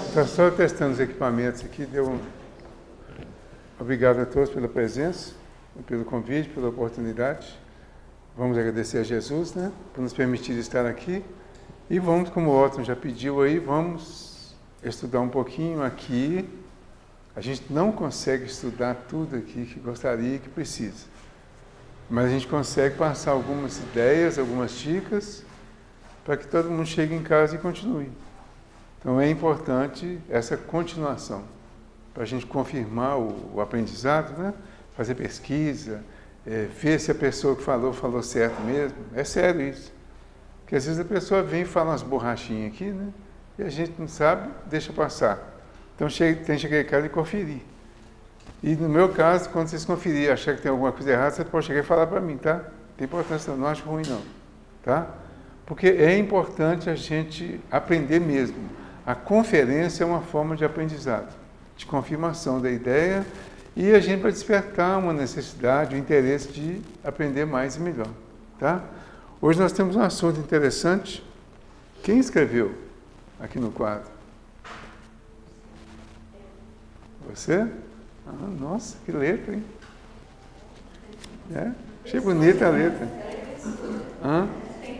Está só testando os equipamentos aqui. Obrigado a todos pela presença, pelo convite, pela oportunidade. Vamos agradecer a Jesus, né, por nos permitir estar aqui. E vamos, como o Otton já pediu aí, vamos estudar um pouquinho aqui. A gente não consegue estudar tudo aqui que gostaria e que precisa. Mas a gente consegue passar algumas ideias, algumas dicas, para que todo mundo chegue em casa e continue. Então é importante essa continuação, para a gente confirmar o aprendizado, né? Fazer pesquisa, ver se a pessoa que falou certo mesmo. É sério isso. Porque às vezes a pessoa vem e fala umas borrachinhas aqui, né? E a gente não sabe, deixa passar. Então tem que chegar em casa e conferir. E no meu caso, quando vocês conferirem e achar que tem alguma coisa errada, você pode chegar e falar para mim, tá? Não tem importância, não acho ruim não, tá? Porque é importante a gente aprender mesmo. A conferência é uma forma de aprendizado, de confirmação da ideia, e a gente vai despertar uma necessidade, um interesse de aprender mais e melhor, tá? Hoje nós temos um assunto interessante. Quem escreveu aqui no quadro? Você? Ah, nossa, que letra, hein? Achei bonita a letra.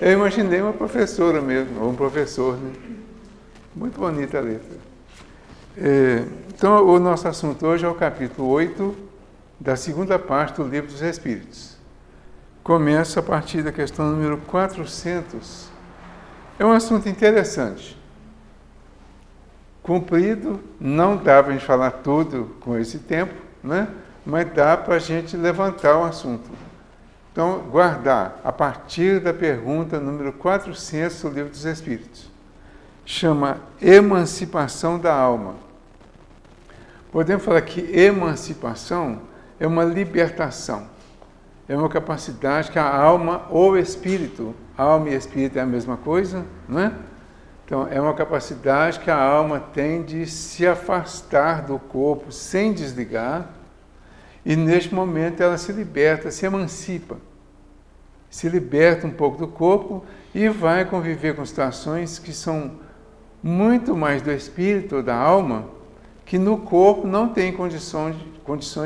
Eu imaginei uma professora mesmo, ou um professor, né? Muito bonita a letra. Então, o nosso assunto hoje é o capítulo 8 da segunda parte do Livro dos Espíritos. Começa a partir da questão número 400. É um assunto interessante. Comprido, não dá para a gente falar tudo com esse tempo, né? Mas dá para a gente levantar o assunto. Então, guardar a partir da pergunta número 400 do Livro dos Espíritos. Chama emancipação da alma. Podemos falar que emancipação é uma libertação. É uma capacidade que a alma ou espírito, alma e espírito é a mesma coisa, não é? Então, é uma capacidade que a alma tem de se afastar do corpo sem desligar, e neste momento ela se liberta, se emancipa. Se liberta um pouco do corpo e vai conviver com situações que são muito mais do espírito ou da alma, que no corpo não tem condições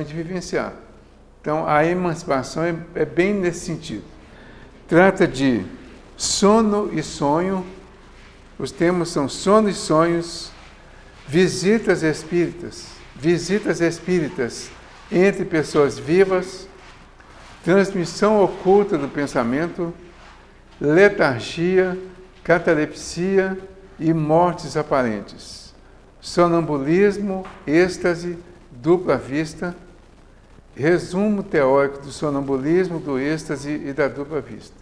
de vivenciar. Então, a emancipação é bem nesse sentido. Trata de sono e sonho. Os temas são sono e sonhos, visitas espíritas entre pessoas vivas, transmissão oculta do pensamento, letargia, catalepsia e mortes aparentes, sonambulismo, êxtase, dupla vista, resumo teórico do sonambulismo, do êxtase e da dupla vista.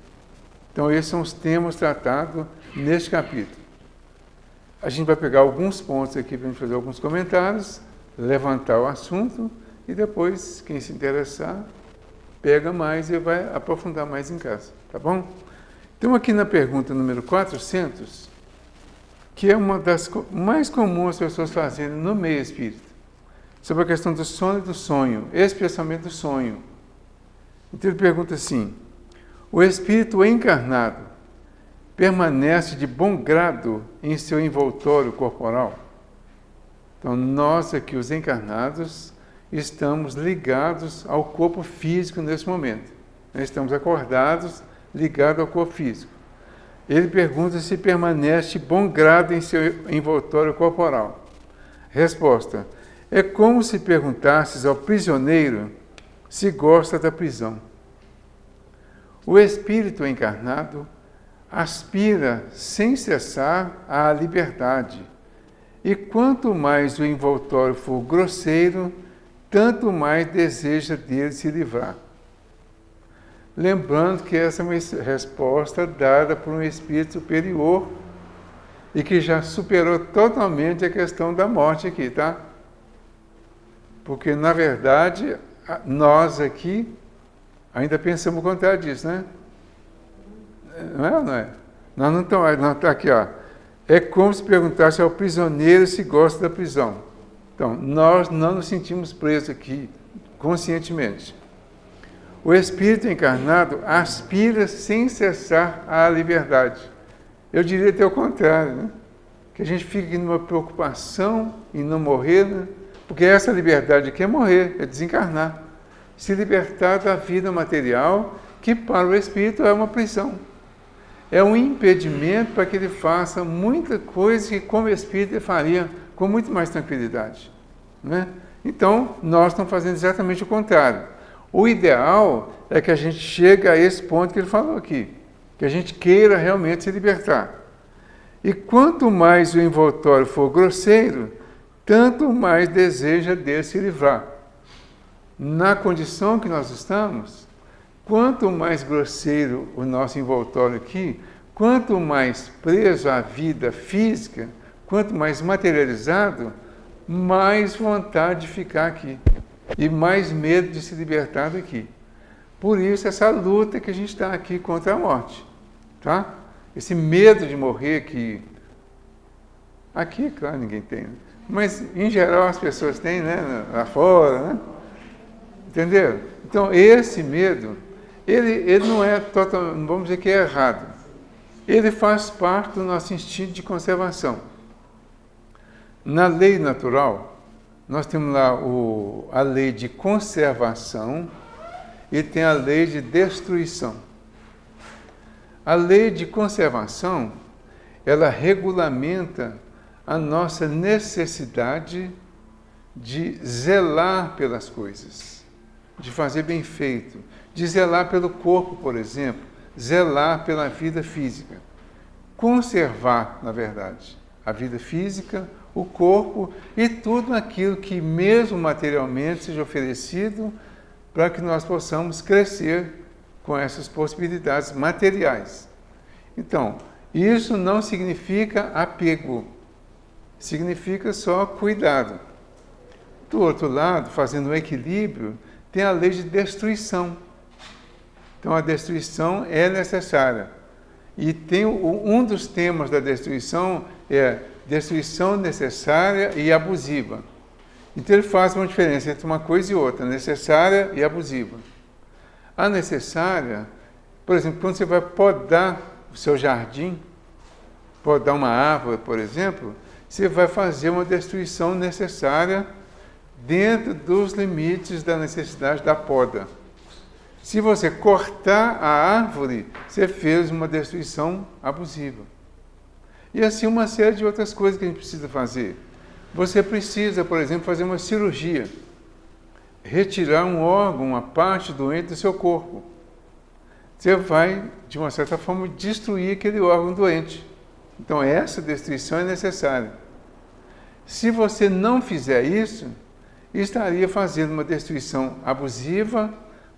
Então, esses são os temas tratados neste capítulo. A gente vai pegar alguns pontos aqui para a gente fazer alguns comentários, levantar o assunto e depois, quem se interessar, pega mais e vai aprofundar mais em casa, tá bom? Então, aqui na pergunta número 400, que é uma das mais comuns as pessoas fazerem no meio espírita, sobre a questão do sono e do sonho, especialmente do sonho. Então, ele pergunta assim: o espírito encarnado permanece de bom grado em seu envoltório corporal? Então, nós aqui, os encarnados, estamos ligados ao corpo físico nesse momento. Nós estamos acordados, ligados ao corpo físico. Ele pergunta se permanece de bom grado em seu envoltório corporal. Resposta: é como se perguntasses ao prisioneiro se gosta da prisão. O espírito encarnado aspira sem cessar à liberdade, e quanto mais o envoltório for grosseiro, tanto mais deseja dele se livrar. Lembrando que essa é uma resposta dada por um espírito superior e que já superou totalmente a questão da morte aqui, tá? Porque, na verdade, nós aqui ainda pensamos o contrário disso, né? Não é ou não é? Nós não estamos aqui, ó. É como se perguntasse ao prisioneiro se gosta da prisão. Então, nós não nos sentimos presos aqui, conscientemente. O espírito encarnado aspira sem cessar à liberdade. Eu diria até o contrário, né? que a gente fique numa preocupação em não morrer, né? Porque essa liberdade aqui é morrer, é desencarnar. Se libertar da vida material, que para o espírito é uma prisão. É um impedimento para que ele faça muita coisa que, como espírito, ele faria com muito mais tranquilidade. Né? Então, nós estamos fazendo exatamente o contrário. O ideal é que a gente chegue a esse ponto que ele falou aqui, que a gente queira realmente se libertar. E quanto mais o envoltório for grosseiro, tanto mais deseja dele se livrar. Na condição que nós estamos, quanto mais grosseiro o nosso envoltório aqui, quanto mais preso à vida física, quanto mais materializado, mais vontade de ficar aqui e mais medo de se libertar daqui. Por isso, essa luta que a gente está aqui contra a morte. Tá? Esse medo de morrer que... Aqui, claro, ninguém tem. Mas, em geral, as pessoas têm, né? Lá fora, né? Entenderam? Então, esse medo, ele não é total, não vamos dizer que é errado. Ele faz parte do nosso instinto de conservação. Na lei natural, nós temos lá a lei de conservação e tem a lei de destruição. A lei de conservação, ela regulamenta a nossa necessidade de zelar pelas coisas, de fazer bem feito, de zelar pelo corpo, por exemplo, zelar pela vida física. Conservar, na verdade, a vida física, o corpo e tudo aquilo que, mesmo materialmente, seja oferecido para que nós possamos crescer com essas possibilidades materiais. Então, isso não significa apego, significa só cuidado. Do outro lado, fazendo um equilíbrio, tem a lei de destruição. Então, a destruição é necessária. E tem um dos temas da destruição é destruição necessária e abusiva. Então, ele faz uma diferença entre uma coisa e outra, necessária e abusiva. A necessária, por exemplo, quando você vai podar o seu jardim, podar uma árvore, por exemplo, você vai fazer uma destruição necessária dentro dos limites da necessidade da poda. Se você cortar a árvore, você fez uma destruição abusiva. E assim uma série de outras coisas que a gente precisa fazer. Você precisa, por exemplo, fazer uma cirurgia, retirar um órgão, uma parte doente do seu corpo. Você vai, de uma certa forma, destruir aquele órgão doente. Então, essa destruição é necessária. Se você não fizer isso, estaria fazendo uma destruição abusiva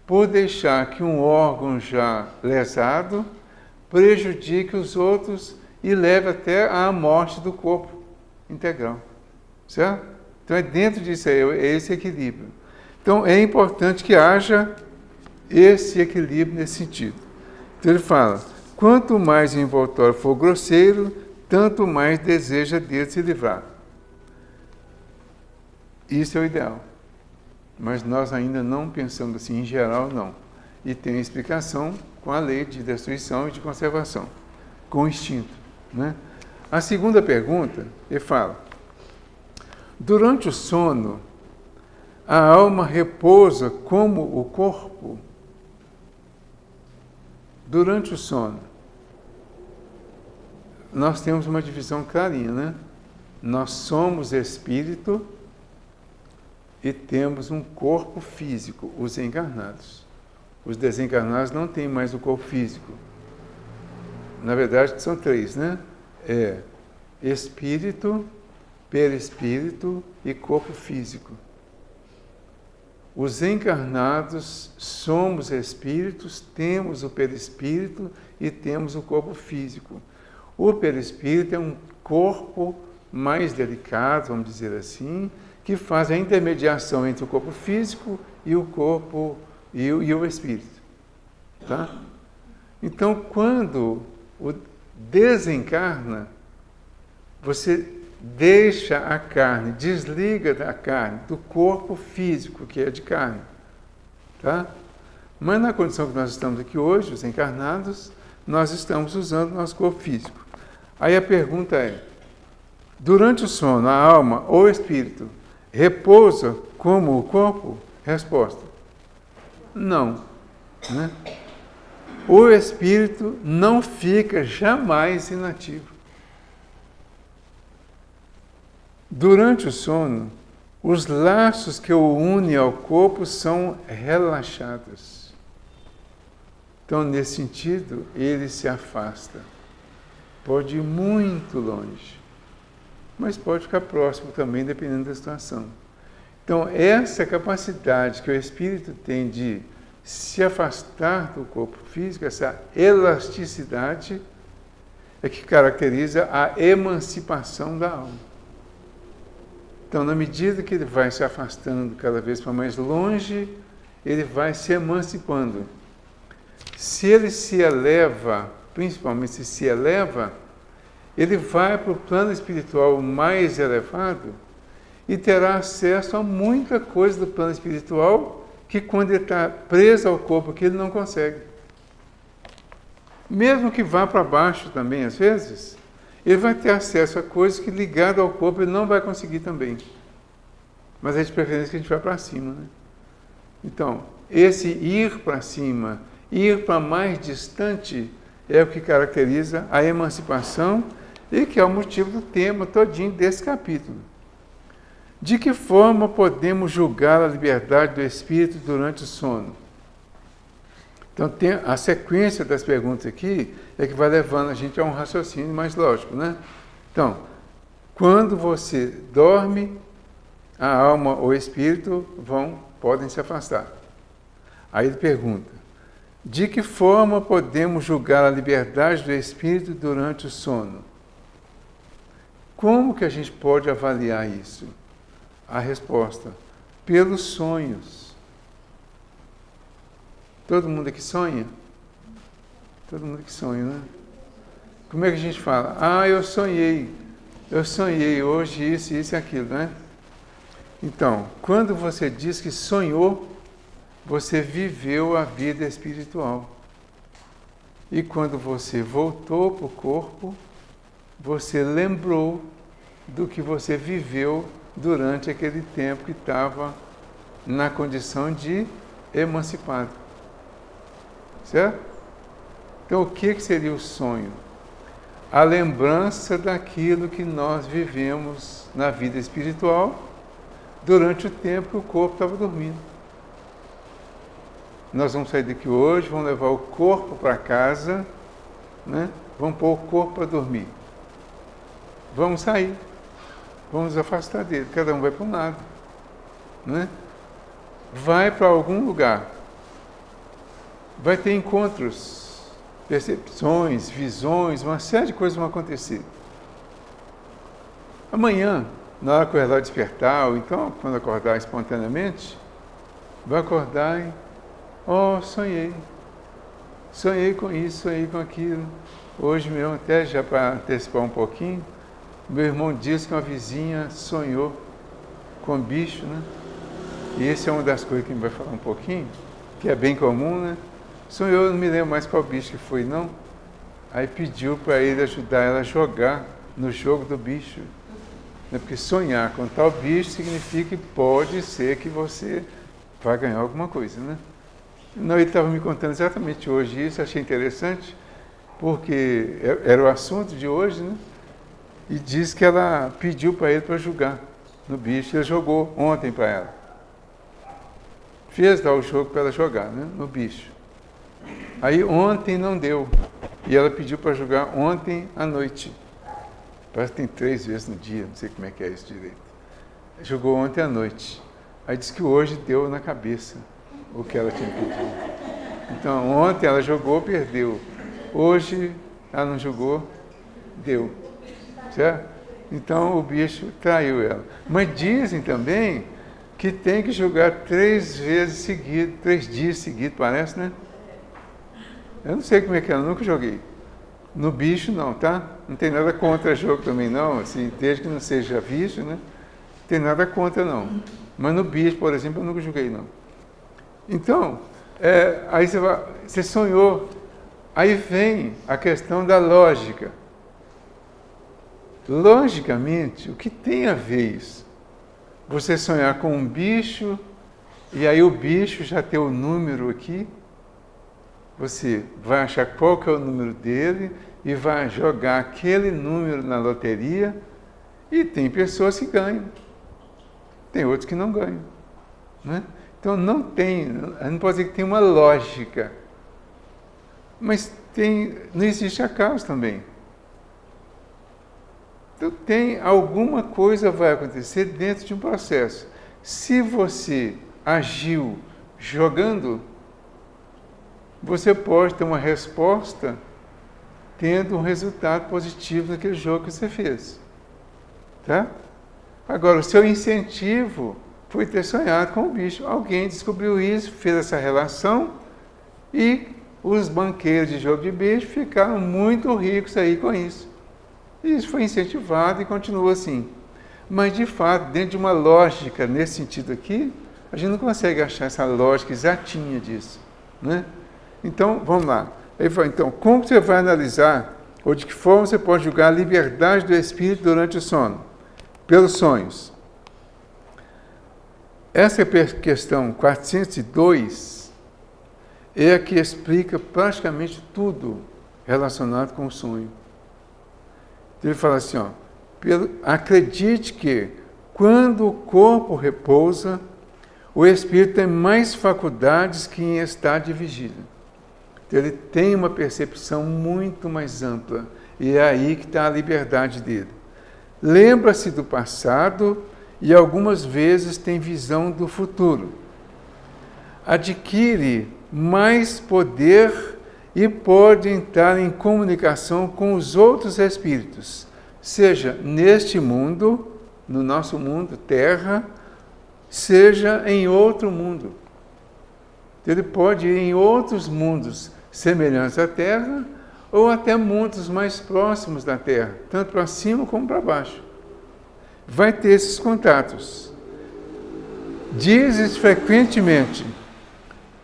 por deixar que um órgão já lesado prejudique os outros e leve até à morte do corpo integral. Certo? Então, é dentro disso aí, é esse equilíbrio. Então, é importante que haja esse equilíbrio nesse sentido. Então, ele fala, quanto mais o envoltório for grosseiro, tanto mais deseja dele se livrar. Isso é o ideal. Mas nós ainda não pensamos assim, em geral, não. E tem explicação com a lei de destruição e de conservação, com o instinto. Né? A segunda pergunta, ele fala, durante o sono, a alma repousa como o corpo? Durante o sono, nós temos uma divisão clarinha, né? Nós somos espírito e temos um corpo físico, os encarnados. Os desencarnados não têm mais o corpo físico. Na verdade, são três, né? É espírito, perispírito e corpo físico. Os encarnados somos espíritos, temos o perispírito e temos o corpo físico. O perispírito é um corpo mais delicado, vamos dizer assim, que faz a intermediação entre o corpo físico e o corpo e o espírito. Tá? Então, quando o desencarna, você deixa a carne, desliga da carne, do corpo físico, que é de carne. Tá? Mas na condição que nós estamos aqui hoje, os encarnados, nós estamos usando o nosso corpo físico. Aí a pergunta é, Durante o sono, a alma ou o espírito repousa como o corpo? Resposta: não. Né? O espírito não fica jamais inativo. Durante o sono, os laços que o unem ao corpo são relaxados. Então, nesse sentido, ele se afasta. Pode ir muito longe, mas pode ficar próximo também, dependendo da situação. Então, essa capacidade que o espírito tem de se afastar do corpo físico, essa elasticidade, é que caracteriza a emancipação da alma. Então, na medida que ele vai se afastando cada vez para mais longe, ele vai se emancipando. Se ele se eleva, principalmente se eleva, ele vai para o plano espiritual mais elevado e terá acesso a muita coisa do plano espiritual que, quando ele está preso ao corpo, que ele não consegue. Mesmo que vá para baixo também, às vezes, ele vai ter acesso a coisas que, ligado ao corpo, ele não vai conseguir também. Mas é de preferência que a gente vá para cima. Né? Então, esse ir para cima, ir para mais distante, é o que caracteriza a emancipação e que é o motivo do tema todinho desse capítulo. De que forma podemos julgar a liberdade do espírito durante o sono? Então, tem a sequência das perguntas aqui é que vai levando a gente a um raciocínio mais lógico, né? Então, quando você dorme, a alma ou o espírito podem se afastar. Aí ele pergunta: de que forma podemos julgar a liberdade do espírito durante o sono? Como que a gente pode avaliar isso? A resposta: pelos sonhos. Todo mundo aqui sonha? Todo mundo aqui sonha, né? Como é que a gente fala? Ah, eu sonhei hoje isso e aquilo, né? Então, quando você diz que sonhou, você viveu a vida espiritual. E quando você voltou para o corpo, você lembrou do que você viveu durante aquele tempo que estava na condição de emancipado. Certo? Então, o que seria o sonho? A lembrança daquilo que nós vivemos na vida espiritual durante o tempo que o corpo estava dormindo. Nós vamos sair daqui hoje, vamos levar o corpo para casa, né? Vamos pôr o corpo para dormir. Vamos sair, vamos nos afastar dele, cada um vai para um lado, né? Vai para algum lugar, vai ter encontros, percepções, visões, uma série de coisas vão acontecer. Amanhã, na hora que o relógio despertar, ou então quando acordar espontaneamente, vai acordar e, sonhei com isso, sonhei com aquilo. Hoje mesmo, até já para antecipar um pouquinho, meu irmão disse que uma vizinha sonhou com bicho, né? E essa é uma das coisas que a gente vai falar um pouquinho, que é bem comum, né? Sonhou, não me lembro mais qual bicho que foi, não. Aí pediu para ele ajudar ela a jogar no jogo do bicho. Porque sonhar com tal bicho significa que pode ser que você vai ganhar alguma coisa, né? Não, ele estava me contando exatamente hoje isso, achei interessante, porque era o assunto de hoje, né? E diz que ela pediu para ele para jogar no bicho, ele jogou ontem para ela. Fez lá o jogo para ela jogar, né? No bicho. Aí ontem não deu, e ela pediu para jogar ontem à noite. Parece que tem 3 vezes no dia, não sei como é que é isso direito. Jogou ontem à noite. Aí disse que hoje deu na cabeça o que ela tinha pedido. Então, ontem ela jogou, perdeu. Hoje ela não jogou, deu. Certo? Então, o bicho traiu ela. Mas dizem também que tem que jogar 3 vezes seguido, 3 dias seguidos, parece, né? Eu não sei como é que é, eu nunca joguei. No bicho não, tá? Não tem nada contra jogo também não, assim, desde que não seja vício, né? Não tem nada contra não. Mas no bicho, por exemplo, eu nunca joguei não. Então, aí você sonhou, aí vem a questão da lógica. logicamente, o que tem a ver isso? Você sonhar com um bicho, e aí o bicho já tem o número aqui, você vai achar qual que é o número dele e vai jogar aquele número na loteria, e tem pessoas que ganham, tem outros que não ganham, né? Então não pode dizer que tem uma lógica, mas não existe acaso também. Então alguma coisa vai acontecer dentro de um processo. Se você agiu jogando, você pode ter uma resposta tendo um resultado positivo naquele jogo que você fez. Tá? Agora, o seu incentivo foi ter sonhado com o bicho. Alguém descobriu isso, fez essa relação e os banqueiros de jogo de bicho ficaram muito ricos aí com isso. E isso foi incentivado e continua assim. Mas, de fato, dentro de uma lógica nesse sentido aqui, a gente não consegue achar essa lógica exatinha disso, né? Então, vamos lá. Ele fala, então, como você vai analisar, ou de que forma você pode julgar a liberdade do espírito durante o sono? Pelos sonhos. Essa questão 402 é a que explica praticamente tudo relacionado com o sonho. Então, ele fala assim, acredite que, quando o corpo repousa, o espírito tem mais faculdades que em estado de vigília. Então, ele tem uma percepção muito mais ampla, e é aí que está a liberdade dele. Lembra-se do passado e algumas vezes tem visão do futuro. Adquire mais poder e pode entrar em comunicação com os outros espíritos, seja neste mundo, no nosso mundo, Terra, seja em outro mundo. Ele pode ir em outros mundos semelhantes à Terra, ou até mundos mais próximos da Terra, tanto para cima como para baixo. Vai ter esses contatos. Dizes frequentemente,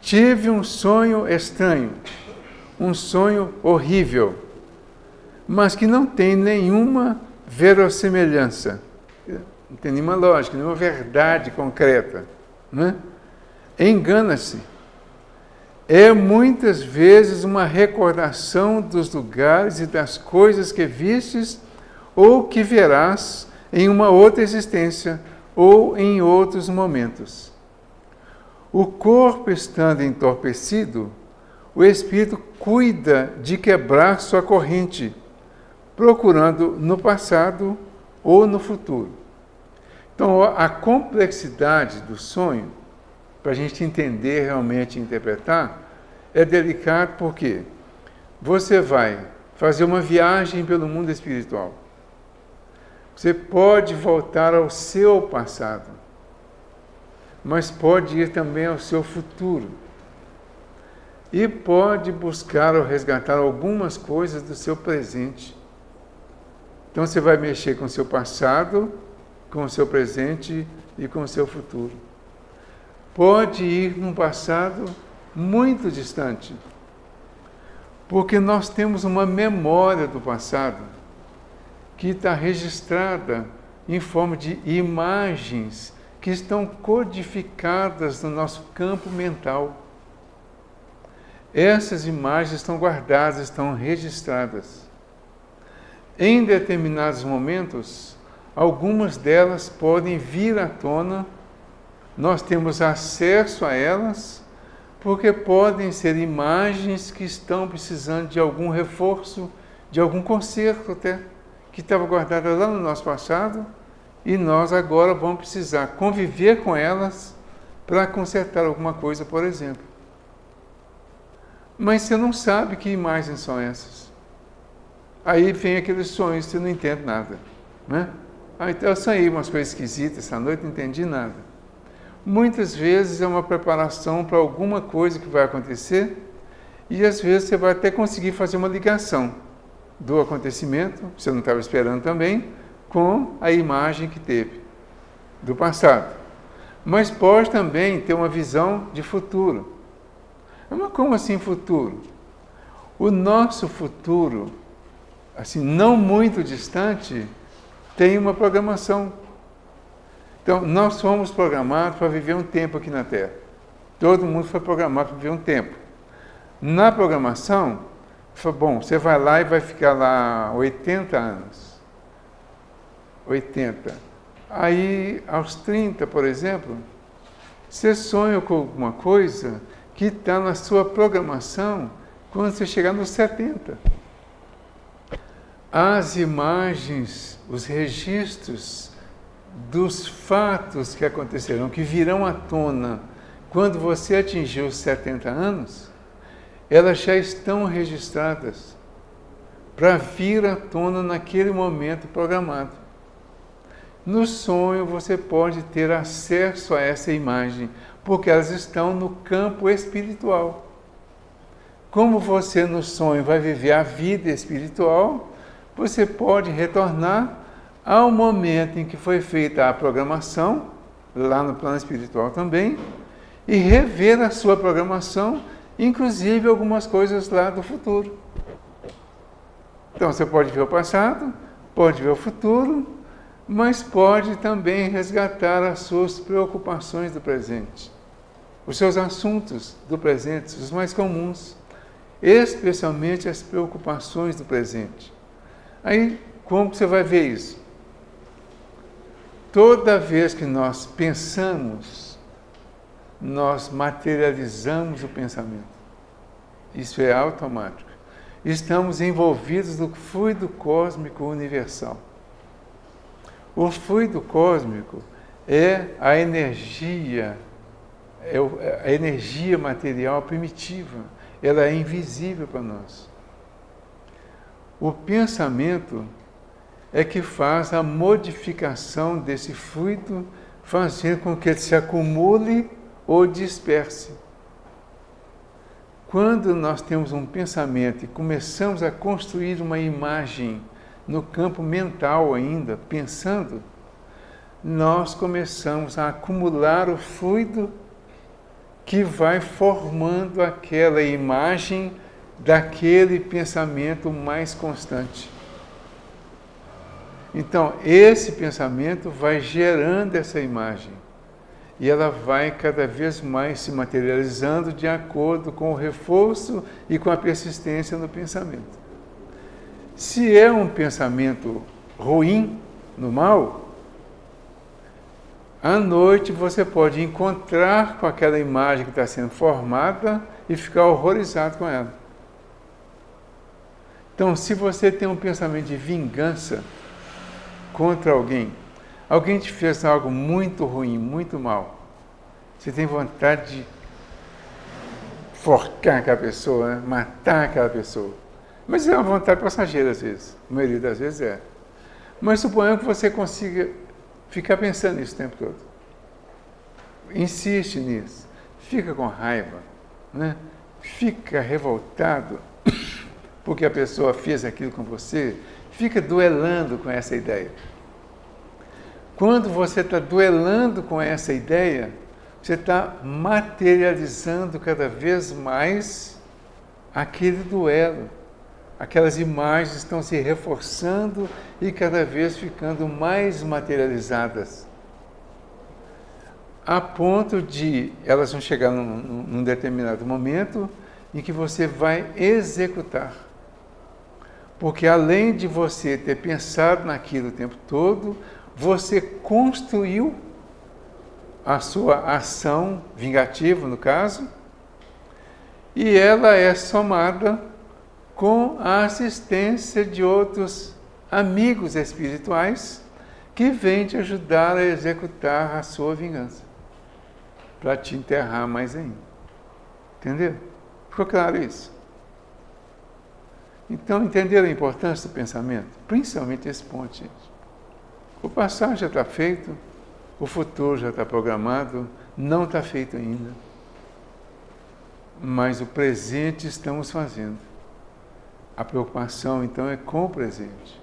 tive um sonho estranho, um sonho horrível, mas que não tem nenhuma verossimilhança, não tem nenhuma lógica, nenhuma verdade concreta, né? Engana-se. É muitas vezes uma recordação dos lugares e das coisas que vistes ou que verás em uma outra existência ou em outros momentos. O corpo estando entorpecido, o espírito cuida de quebrar sua corrente, procurando no passado ou no futuro. Então, a complexidade do sonho, para a gente entender realmente e interpretar, é delicado porque você vai fazer uma viagem pelo mundo espiritual. Você pode voltar ao seu passado, mas pode ir também ao seu futuro. E pode buscar ou resgatar algumas coisas do seu presente. Então você vai mexer com o seu passado, com o seu presente e com o seu futuro. Pode ir num passado muito distante, porque nós temos uma memória do passado que está registrada em forma de imagens que estão codificadas no nosso campo mental. Essas imagens estão guardadas, estão registradas. Em determinados momentos, algumas delas podem vir à tona, nós temos acesso a elas, porque podem ser imagens que estão precisando de algum reforço, de algum conserto até, que estava guardada lá no nosso passado, e nós agora vamos precisar conviver com elas para consertar alguma coisa, por exemplo. Mas você não sabe que imagens são essas. Aí vem aqueles sonhos, você não entende nada, né? Então eu sonhei umas coisas esquisitas essa noite, não entendi nada. Muitas vezes é uma preparação para alguma coisa que vai acontecer, e às vezes você vai até conseguir fazer uma ligação do acontecimento, você não estava esperando também, com a imagem que teve do passado. Mas pode também ter uma visão de futuro. Mas como assim futuro? O nosso futuro, assim, não muito distante, tem uma programação. Então, nós fomos programados para viver um tempo aqui na Terra. Todo mundo foi programado para viver um tempo. Na programação, foi bom, você vai lá e vai ficar lá 80 anos. 80. Aí, aos 30, por exemplo, você sonha com alguma coisa que está na sua programação quando você chegar nos 70. As imagens, os registros dos fatos que acontecerão, que virão à tona quando você atingir os 70 anos, elas já estão registradas para vir à tona naquele momento programado. No sonho você pode ter acesso a essa imagem, porque elas estão no campo espiritual. Como você no sonho vai viver a vida espiritual, você pode retornar ao momento em que foi feita a programação, lá no plano espiritual também, e rever a sua programação, inclusive algumas coisas lá do futuro. Então você pode ver o passado, pode ver o futuro, mas pode também resgatar as suas preocupações do presente, os seus assuntos do presente, os mais comuns, especialmente as preocupações do presente. Aí, como você vai ver isso? Toda vez que nós pensamos, nós materializamos o pensamento. Isso é automático. Estamos envolvidos no fluido cósmico universal. O fluido cósmico é a energia material primitiva. Ela é invisível para nós. O pensamento é que faz a modificação desse fluido, fazendo com que ele se acumule ou disperse. Quando nós temos um pensamento e começamos a construir uma imagem no campo mental ainda, pensando, nós começamos a acumular o fluido que vai formando aquela imagem daquele pensamento mais constante. Então, esse pensamento vai gerando essa imagem e ela vai cada vez mais se materializando de acordo com o reforço e com a persistência no pensamento. Se é um pensamento ruim, no mal, à noite você pode encontrar com aquela imagem que está sendo formada e ficar horrorizado com ela. Então, se você tem um pensamento de vingança contra alguém te fez algo muito ruim, muito mal, você tem vontade de forcar aquela pessoa, né? Matar aquela pessoa. Mas é uma vontade passageira às vezes, a maioria das vezes é. Mas suponhamos que você consiga ficar pensando nisso o tempo todo. Insiste nisso, fica com raiva, né? Fica revoltado porque a pessoa fez aquilo com você, fica duelando com essa ideia. Quando você está duelando com essa ideia, você está materializando cada vez mais aquele duelo. Aquelas imagens estão se reforçando e cada vez ficando mais materializadas. A ponto de elas vão chegar num determinado momento em que você vai executar. Porque além de você ter pensado naquilo o tempo todo, você construiu a sua ação vingativa, no caso, e ela é somada com a assistência de outros amigos espirituais que vêm te ajudar a executar a sua vingança, para te enterrar mais ainda. Entendeu? Ficou claro isso? Então, entenderam a importância do pensamento? Principalmente esse ponto, gente. O passado já está feito, o futuro já está programado, não está feito ainda. Mas o presente estamos fazendo. A preocupação, então, é com o presente,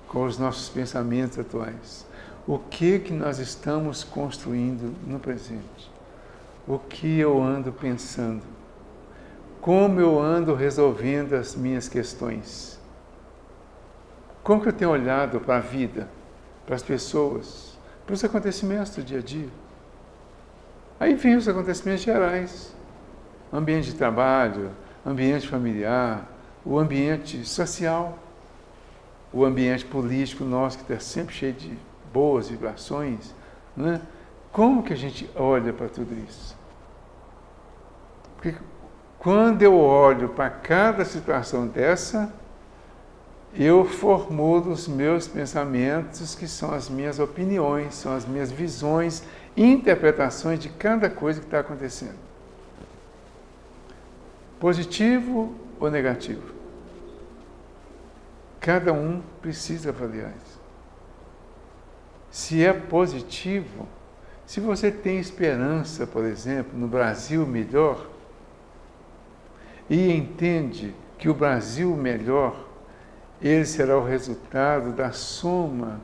com os nossos pensamentos atuais. O que nós estamos construindo no presente? O que eu ando pensando? Como eu ando resolvendo as minhas questões? Como que eu tenho olhado para a vida, para as pessoas, para os acontecimentos do dia a dia? Aí vem os acontecimentos gerais. Ambiente de trabalho, ambiente familiar, o ambiente social, o ambiente político nosso, que está sempre cheio de boas vibrações, né? Como que a gente olha para tudo isso? Porque quando eu olho para cada situação dessa, eu formulo os meus pensamentos, que são as minhas opiniões, são as minhas visões, interpretações de cada coisa que está acontecendo. Positivo ou negativo? Cada um precisa avaliar isso. Se é positivo, se você tem esperança, por exemplo, no Brasil melhor, e entende que o Brasil melhor, ele será o resultado da soma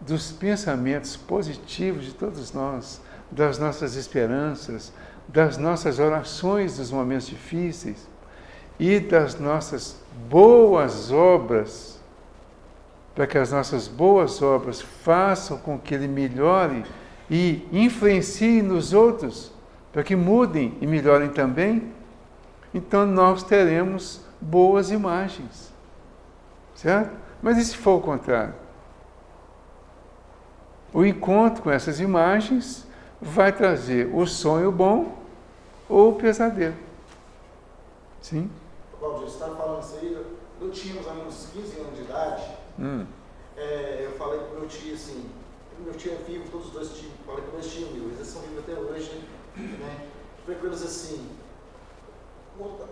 dos pensamentos positivos de todos nós, das nossas esperanças, das nossas orações dos momentos difíceis e das nossas boas obras, para que as nossas boas obras façam com que ele melhore e influencie nos outros, para que mudem e melhorem também. Então nós teremos boas imagens, certo? Mas e se for o contrário? O encontro com essas imagens vai trazer o sonho bom ou o pesadelo. Sim? Valdir, você estava falando isso aí, eu tinha mais ou menos 15 anos de idade, eu falei com meu tio assim, meu tio é vivo, todos os dois tios, falei com meus tios, eles são vivos até hoje, né? Falei com eles assim,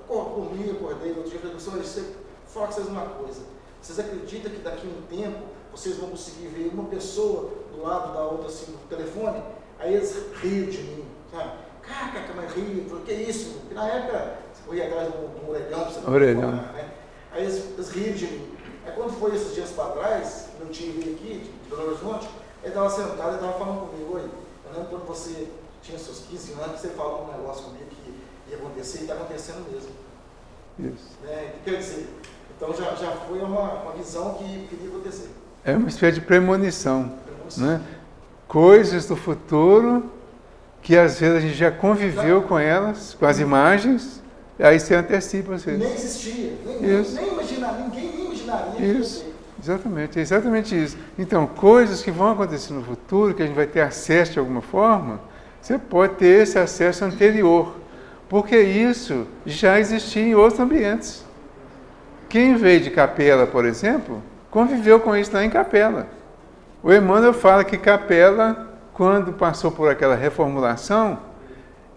dormi, acordei, no outro dia falei, você fala com vocês uma coisa, vocês acreditam que daqui a um tempo vocês vão conseguir ver uma pessoa do lado da outra assim no telefone? Aí eles riam de mim, sabe? Caca, mas riam, falei, que isso? Porque na época você corria atrás de um orelhão, pra você não orelhão. falar, né? Aí eles riam de mim. Aí quando foi esses dias para trás, meu tio veio aqui, de Belo Horizonte, ele estava sentado e estava falando comigo, oi, eu lembro quando você tinha seus 15 anos, você falou um negócio comigo que ia acontecer e está acontecendo mesmo. Isso. Né? O que quer dizer? Então já foi uma visão que queria acontecer. É uma espécie de premonição, né? Coisas do futuro que às vezes a gente já conviveu com elas, com as imagens, aí você antecipa às vezes. Nem existia, nem imaginar, ninguém nem imaginaria. Isso, exatamente, é exatamente isso. Então, coisas que vão acontecer no futuro, que a gente vai ter acesso de alguma forma, você pode ter esse acesso anterior, porque isso já existia em outros ambientes. Quem veio de Capela, por exemplo, conviveu com isso lá em Capela. O Emmanuel fala que Capela, quando passou por aquela reformulação,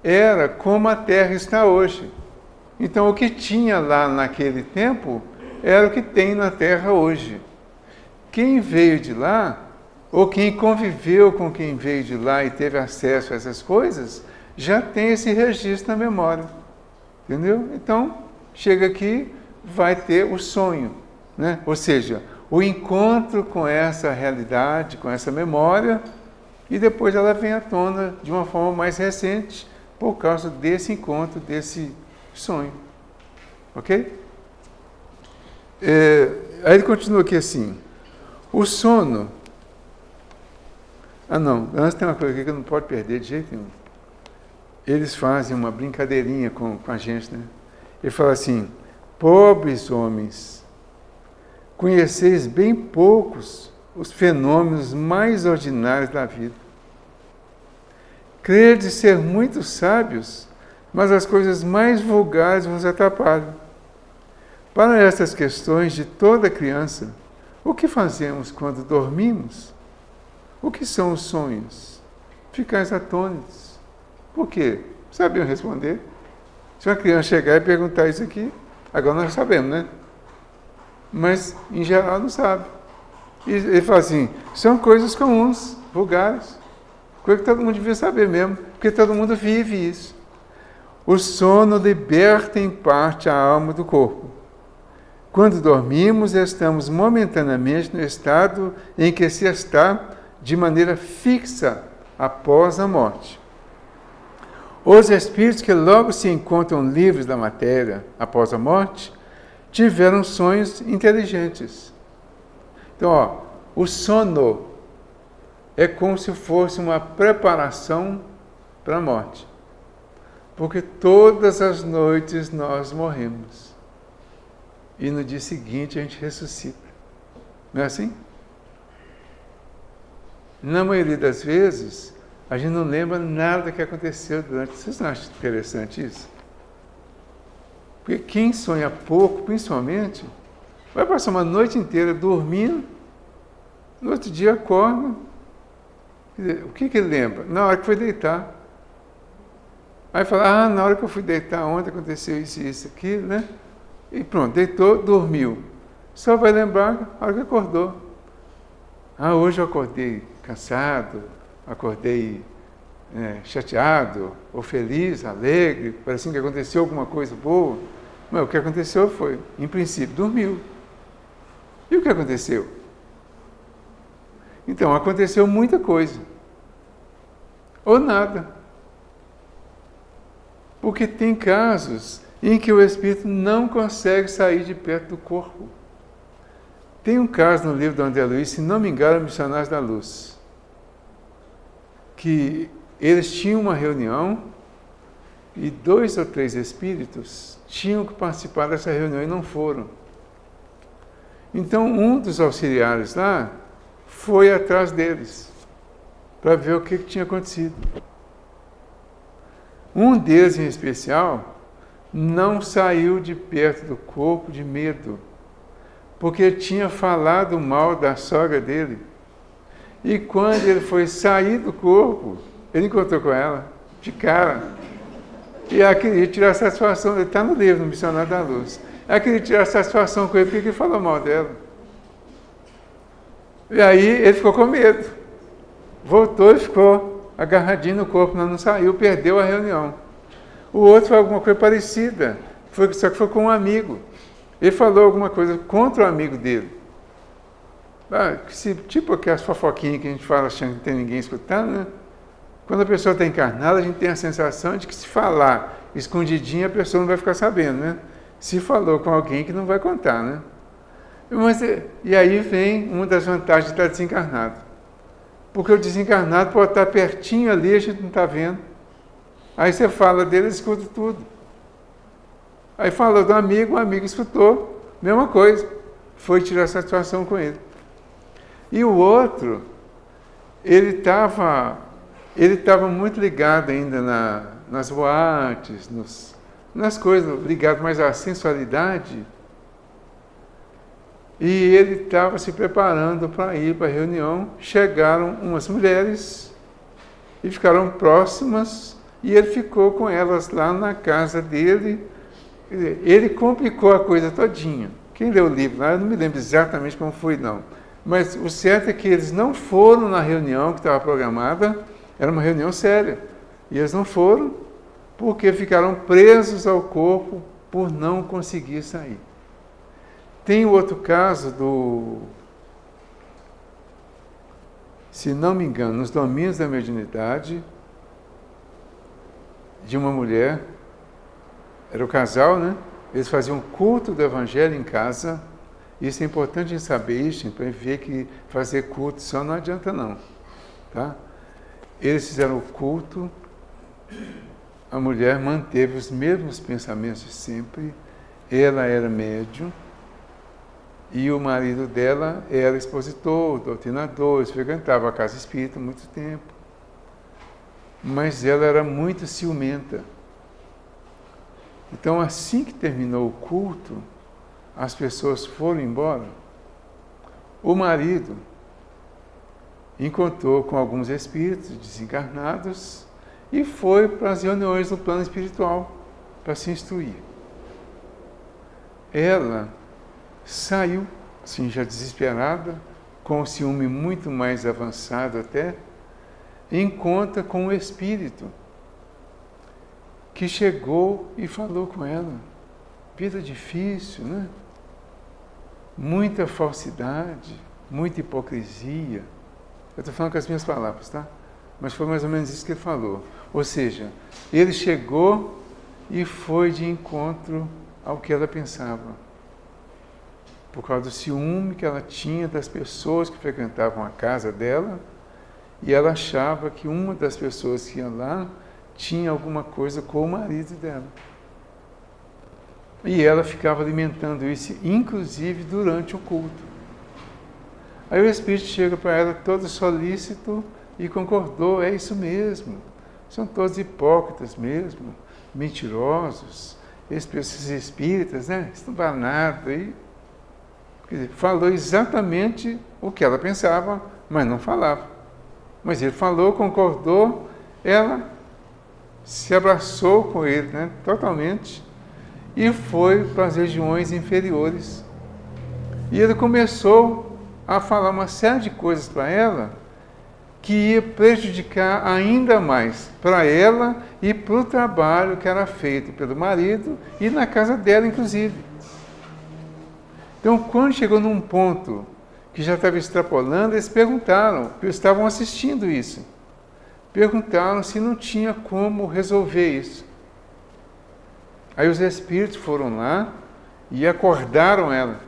era como a Terra está hoje. Então, o que tinha lá naquele tempo era o que tem na Terra hoje. Quem veio de lá, ou quem conviveu com quem veio de lá e teve acesso a essas coisas, já tem esse registro na memória. Entendeu? Então, chega aqui, vai ter o sonho, né? Ou seja, o encontro com essa realidade, com essa memória, e depois ela vem à tona de uma forma mais recente, por causa desse encontro, desse sonho. Ok? Aí ele continua aqui assim, o sono... antes tem uma coisa aqui que eu não pode perder de jeito nenhum. Eles fazem uma brincadeirinha com a gente, né? Ele fala assim, pobres homens, conheceis bem poucos os fenômenos mais ordinários da vida. Credes ser muito sábios, mas as coisas mais vulgares vos atrapalham. Para estas questões de toda criança, o que fazemos quando dormimos? O que são os sonhos? Ficais atônitos. Por quê? Sabiam responder? Se uma criança chegar e perguntar isso aqui, agora nós sabemos, né? Mas, em geral, não sabe. E ele fala assim, são coisas comuns, vulgares. Coisa que todo mundo devia saber mesmo, porque todo mundo vive isso. O sono liberta em parte a alma do corpo. Quando dormimos, estamos momentaneamente no estado em que se está de maneira fixa após a morte. Os espíritos que logo se encontram livres da matéria após a morte, tiveram sonhos inteligentes. Então, ó, o sono é como se fosse uma preparação para a morte. Porque todas as noites nós morremos. E no dia seguinte a gente ressuscita. Não é assim? Na maioria das vezes, a gente não lembra nada que aconteceu durante... Vocês não acham interessante isso? Porque quem sonha pouco, principalmente, vai passar uma noite inteira dormindo, no outro dia acorda. O que ele lembra? Na hora que foi deitar. Aí fala, na hora que eu fui deitar ontem aconteceu isso e isso, aquilo, né? E pronto, deitou, dormiu. Só vai lembrar a hora que acordou. Hoje eu acordei cansado, acordei chateado, ou feliz, alegre, parecendo que aconteceu alguma coisa boa. Mas o que aconteceu foi, em princípio, dormiu. E o que aconteceu? Então, aconteceu muita coisa. Ou nada. Porque tem casos em que o espírito não consegue sair de perto do corpo. Tem um caso no livro do André Luiz, se não me engano, Missionários da Luz, que eles tinham uma reunião e 2 ou 3 espíritos tinham que participar dessa reunião e não foram. Então, um dos auxiliares lá foi atrás deles para ver o que tinha acontecido. Um deles, em especial, não saiu de perto do corpo de medo, porque ele tinha falado mal da sogra dele. E quando ele foi sair do corpo, ele encontrou com ela, de cara. E ela queria tirar satisfação, ele está no livro, no Missionário da Luz. Ela queria tirar satisfação com ele, porque ele falou mal dela. E aí ele ficou com medo. Voltou e ficou agarradinho no corpo, não saiu, perdeu a reunião. O outro foi alguma coisa parecida, só que foi com um amigo. Ele falou alguma coisa contra o amigo dele. Tipo aquelas fofoquinhas que a gente fala achando que não tem ninguém escutando, né? Quando a pessoa está encarnada, a gente tem a sensação de que se falar escondidinho, a pessoa não vai ficar sabendo, né? Se falou com alguém que não vai contar, né? E aí vem uma das vantagens de estar desencarnado. Porque o desencarnado pode estar pertinho ali, a gente não está vendo. Aí você fala dele, ele escuta tudo. Aí falou do amigo, o amigo escutou, mesma coisa. Foi tirar satisfação com ele. E o outro, ele estava muito ligado ainda nas boates, nas coisas, ligado mais à sensualidade. E ele estava se preparando para ir para a reunião. Chegaram umas mulheres e ficaram próximas, e ele ficou com elas lá na casa dele. Quer dizer, ele complicou a coisa todinha. Quem leu o livro lá, eu não me lembro exatamente como foi, não. Mas o certo é que eles não foram na reunião que estava programada, era uma reunião séria. E eles não foram porque ficaram presos ao corpo por não conseguir sair. Tem o outro caso se não me engano, nos domínios da mediunidade, de uma mulher, era o casal, né? Eles faziam culto do Evangelho em casa. Isso é importante a gente saber isso, para ver que fazer culto só não adianta não. Tá? Eles fizeram o culto, a mulher manteve os mesmos pensamentos de sempre, ela era médium, e o marido dela era expositor, doutrinador, eles frequentavam a casa espírita há muito tempo. Mas ela era muito ciumenta. Então, assim que terminou o culto, as pessoas foram embora. O marido encontrou com alguns espíritos desencarnados e foi para as reuniões no plano espiritual para se instruir. Ela saiu, assim, já desesperada, com o ciúme muito mais avançado até, encontra com o espírito que chegou e falou com ela. Vida difícil, né? Muita falsidade, muita hipocrisia. Eu estou falando com as minhas palavras, tá? Mas foi mais ou menos isso que ele falou. Ou seja, ele chegou e foi de encontro ao que ela pensava. por causa do ciúme que ela tinha das pessoas que frequentavam a casa dela, e ela achava que uma das pessoas que ia lá tinha alguma coisa com o marido dela. E ela ficava alimentando isso, inclusive durante o culto. Aí o Espírito chega para ela todo solícito e concordou, é isso mesmo. São todos hipócritas mesmo, mentirosos, esses espíritas, né? Isso não vale nada. E, quer dizer, falou exatamente o que ela pensava, mas não falava. Mas ele falou, concordou, ela se abraçou com ele, né? Totalmente, e foi para as regiões inferiores. E ele começou a falar uma série de coisas para ela que ia prejudicar ainda mais para ela e para o trabalho que era feito pelo marido e na casa dela, inclusive. Então, quando chegou num ponto que já estava extrapolando, eles perguntaram, porque eles estavam assistindo isso, perguntaram se não tinha como resolver isso. Aí os espíritos foram lá e acordaram ela,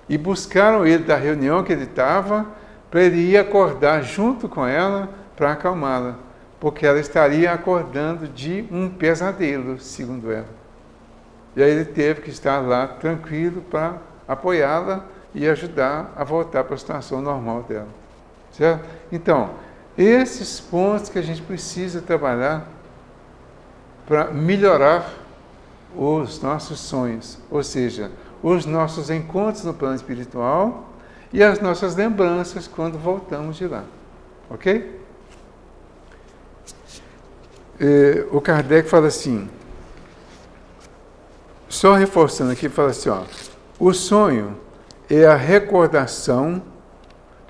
e buscaram ele da reunião que ele estava, para ele ir acordar junto com ela para acalmá-la, porque ela estaria acordando de um pesadelo, segundo ela. E aí ele teve que estar lá tranquilo para apoiá-la e ajudar a voltar para a situação normal dela. Certo? Então, esses pontos que a gente precisa trabalhar para melhorar os nossos sonhos, ou seja, os nossos encontros no plano espiritual e as nossas lembranças quando voltamos de lá. Ok? O Kardec fala assim, só reforçando aqui, fala assim, ó, o sonho é a recordação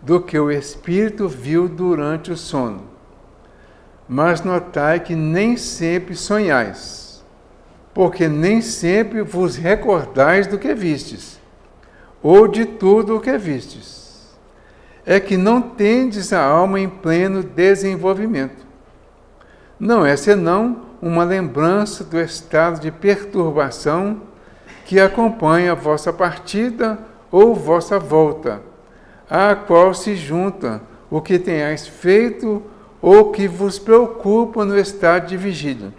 do que o espírito viu durante o sono. Mas notai que nem sempre sonhais, porque nem sempre vos recordais do que vistes, ou de tudo o que vistes. É que não tendes a alma em pleno desenvolvimento. Não é senão uma lembrança do estado de perturbação que acompanha a vossa partida ou vossa volta, à qual se junta o que tenhais feito ou que vos preocupa no estado de vigília.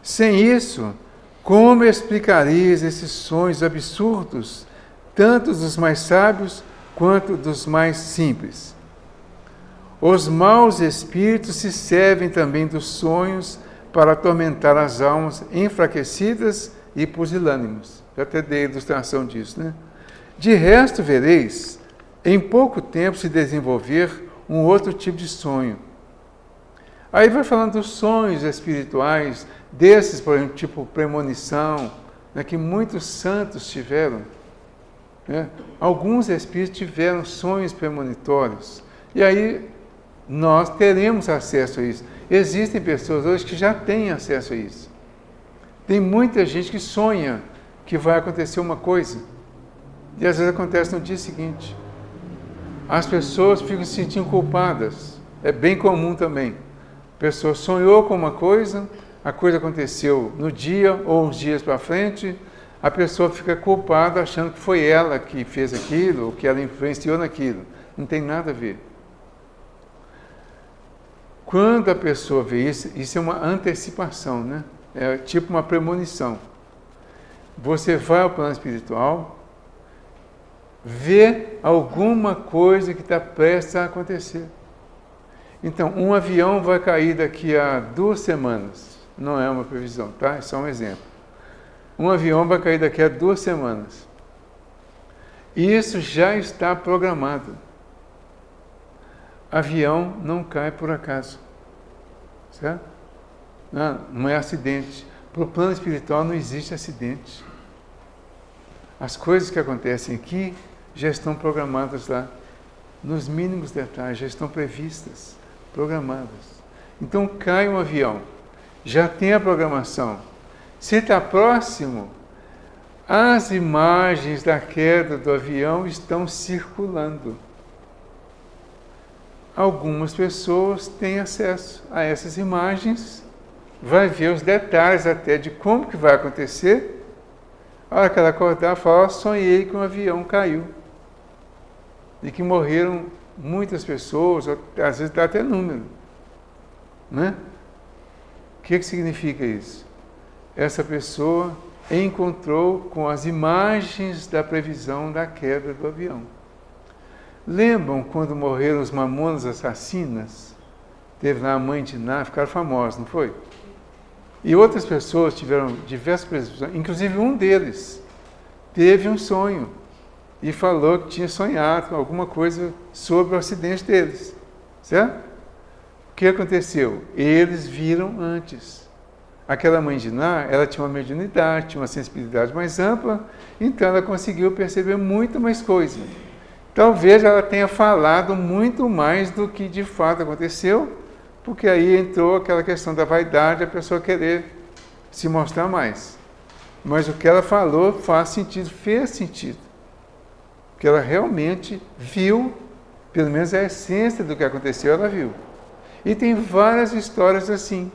Sem isso, como explicarias esses sonhos absurdos, tanto dos mais sábios quanto dos mais simples? Os maus espíritos se servem também dos sonhos para atormentar as almas enfraquecidas e pusilânimes. Já até dei ilustração disso, né? De resto, vereis, em pouco tempo se desenvolver um outro tipo de sonho. Aí vai falando dos sonhos espirituais, desses, por exemplo, tipo premonição, né, que muitos santos tiveram. Né? Alguns espíritos tiveram sonhos premonitórios. E aí nós teremos acesso a isso. Existem pessoas hoje que já têm acesso a isso. Tem muita gente que sonha que vai acontecer uma coisa. E às vezes acontece no dia seguinte. As pessoas ficam se sentindo culpadas. É bem comum também. A pessoa sonhou com uma coisa, a coisa aconteceu no dia ou uns dias para frente, a pessoa fica culpada achando que foi ela que fez aquilo, ou que ela influenciou naquilo. Não tem nada a ver. Quando a pessoa vê isso, isso é uma antecipação, né? É tipo uma premonição. Você vai ao plano espiritual, vê alguma coisa que está prestes a acontecer. Então, um avião vai cair daqui a 2 semanas. Não é uma previsão, tá? É só um exemplo. Um avião vai cair daqui a 2 semanas. Isso já está programado. Avião não cai por acaso. Certo? Não é acidente. Para o plano espiritual não existe acidente. As coisas que acontecem aqui já estão programadas lá. Nos mínimos detalhes, já estão previstas, programadas. Então cai um avião, já tem a programação. Se está próximo, as imagens da queda do avião estão circulando. Algumas pessoas têm acesso a essas imagens, vai ver os detalhes até de como que vai acontecer, A hora que ela acordar, fala, sonhei que um avião caiu. E que morreram muitas pessoas, às vezes dá até número. Né? O que significa isso? Essa pessoa encontrou com as imagens da previsão da queda do avião. Lembram quando morreram os mamonas assassinas? Teve lá a mãe de Ná, ficaram famosos, não foi? E outras pessoas tiveram diversas previsões, inclusive um deles teve um sonho e falou que tinha sonhado com alguma coisa sobre o acidente deles. Certo? O que aconteceu? Eles viram antes. Aquela mãe de Ná, ela tinha uma mediunidade, tinha uma sensibilidade mais ampla, então ela conseguiu perceber muito mais coisa. Talvez ela tenha falado muito mais do que de fato aconteceu, porque aí entrou aquela questão da vaidade, a pessoa querer se mostrar mais. Mas o que ela falou faz sentido, fez sentido. Porque ela realmente viu, pelo menos a essência do que aconteceu, ela viu. E tem várias histórias assim.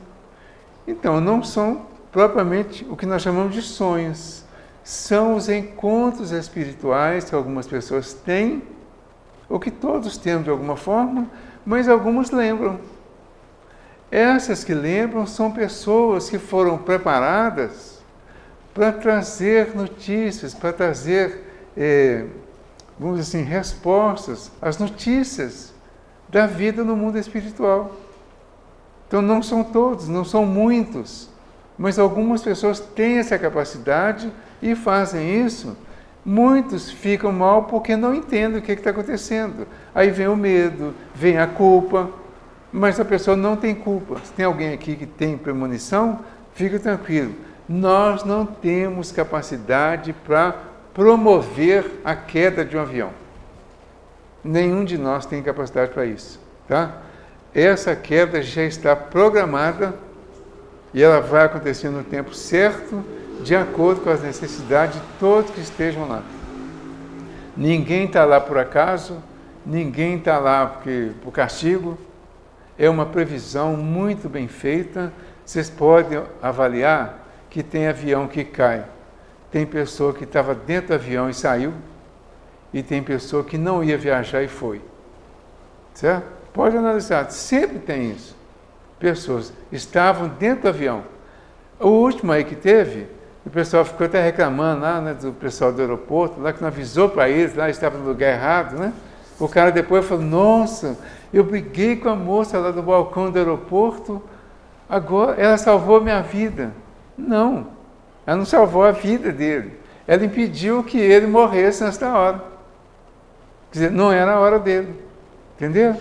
Então, não são propriamente o que nós chamamos de sonhos. São os encontros espirituais que algumas pessoas têm, ou que todos temos de alguma forma, mas alguns lembram. Essas que lembram são pessoas que foram preparadas para trazer notícias, para trazer, vamos dizer assim, respostas às notícias da vida no mundo espiritual. Então não são todos, não são muitos, mas algumas pessoas têm essa capacidade e fazem isso. Muitos ficam mal porque não entendem o que está acontecendo. Aí vem o medo, vem a culpa, mas a pessoa não tem culpa. Se tem alguém aqui que tem premonição, fica tranquilo. Nós não temos capacidade para promover a queda de um avião. Nenhum de nós tem capacidade para isso, tá? Essa queda já está programada e ela vai acontecer no tempo certo, de acordo com as necessidades de todos que estejam lá. Ninguém está lá por acaso, ninguém está lá por castigo. É uma previsão muito bem feita. Vocês podem avaliar que tem avião que cai. Tem pessoa que estava dentro do avião e saiu, e tem pessoa que não ia viajar e foi. Certo? Pode analisar, sempre tem isso. Pessoas estavam dentro do avião. O último aí que teve, o pessoal ficou até reclamando lá, né, do pessoal do aeroporto, lá que não avisou para eles, lá estava no lugar errado, né? O cara depois falou, nossa, eu briguei com a moça lá do balcão do aeroporto, agora ela salvou minha vida. Não, ela não salvou a vida dele. Ela impediu que ele morresse nesta hora. Quer dizer, não era a hora dele. Entendeu?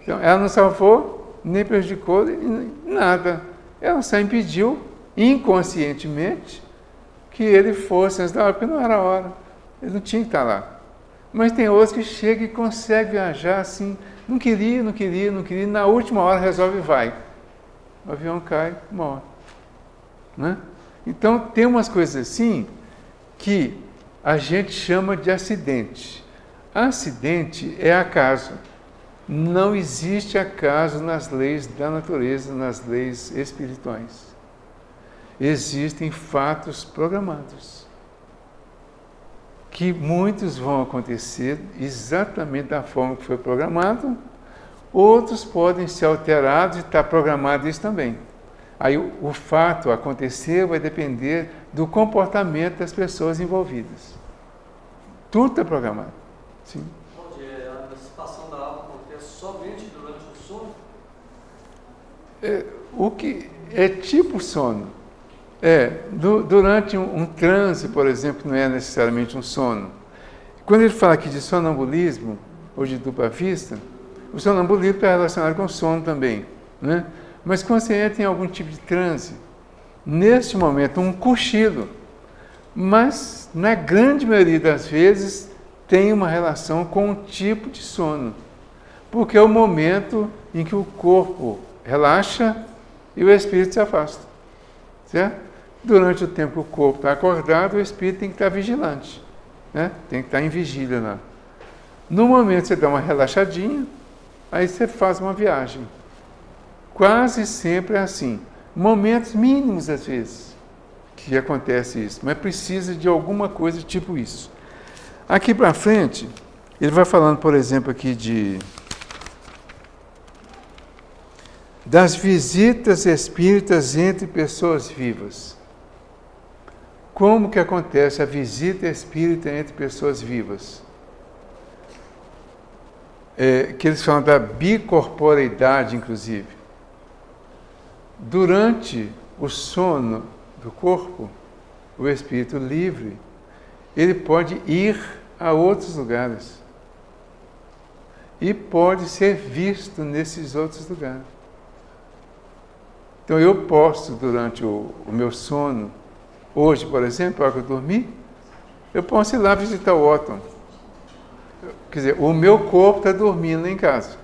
Então, ela não salvou, nem prejudicou nada. Ela só impediu, inconscientemente, que ele fosse antes da hora, porque não era a hora. Ele não tinha que estar lá. Mas tem outros que chegam e conseguem viajar assim, não queria, na última hora resolve e vai. O avião cai, morre. Né? Então, tem umas coisas assim que a gente chama de acidente. Acidente é acaso. Não existe acaso nas leis da natureza, nas leis espirituais. Existem fatos programados, que muitos vão acontecer exatamente da forma que foi programado, outros podem ser alterados e está programado isso também. Aí o fato acontecer vai depender do comportamento das pessoas envolvidas. Tudo está programado. Sim. A dissipação da alma acontece somente durante o sono? O que é tipo sono. Durante um transe, por exemplo, que não é necessariamente um sono. Quando ele fala aqui de sonambulismo, ou de dupla vista, o sonambulismo está relacionado com o sono também. Né? Mas quando você entra em algum tipo de transe, neste momento, um cochilo, mas na grande maioria das vezes tem uma relação com um tipo de sono, porque é o momento em que o corpo relaxa e o espírito se afasta. Certo? Durante o tempo que o corpo está acordado, o espírito tem que estar vigilante, né? Tem que estar em vigília lá. No momento você dá uma relaxadinha, aí você faz uma viagem. Quase sempre é assim. Momentos mínimos às vezes. que acontece isso, mas precisa de alguma coisa tipo isso. Aqui para frente, ele vai falando, por exemplo, aqui das visitas espíritas entre pessoas vivas. Como que acontece a visita espírita entre pessoas vivas? Que eles falam da bicorporeidade, inclusive. Durante o sono do corpo, o espírito livre, ele pode ir a outros lugares e pode ser visto nesses outros lugares. Então eu posso, durante o meu sono, hoje, por exemplo, na hora que eu dormir, eu posso ir lá visitar o Otton. Quer dizer, o meu corpo está dormindo em casa,